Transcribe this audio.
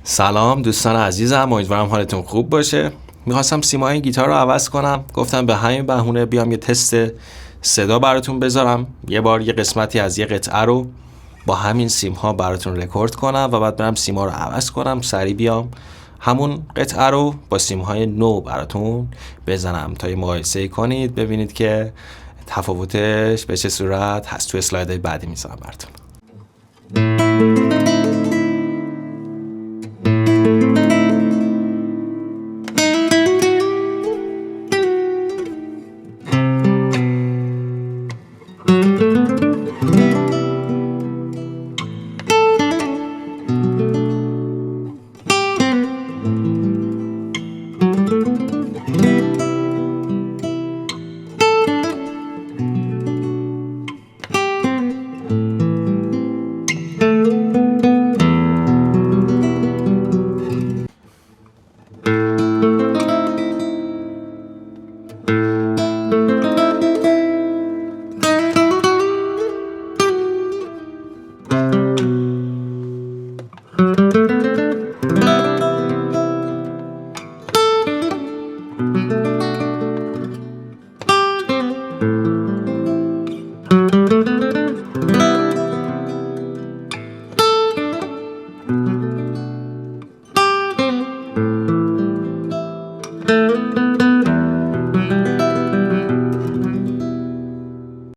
سلام دوستان عزیزم، امیدوارم حالتون خوب باشه. میخواستم سیمای گیتار رو عوض کنم، گفتم به همین بهونه بیام یه تست صدا براتون بذارم. یه بار یه قسمتی از یه قطعه رو با همین سیم ها براتون رکورد کنم و بعد برم سیما رو عوض کنم، سریع بیام همون قطعه رو با سیم های نو براتون بزنم تا یه مقایسه کنید، ببینید که تفاوتش به چه صورت هست. تو اسلایدهای بعدی میذارم براتون.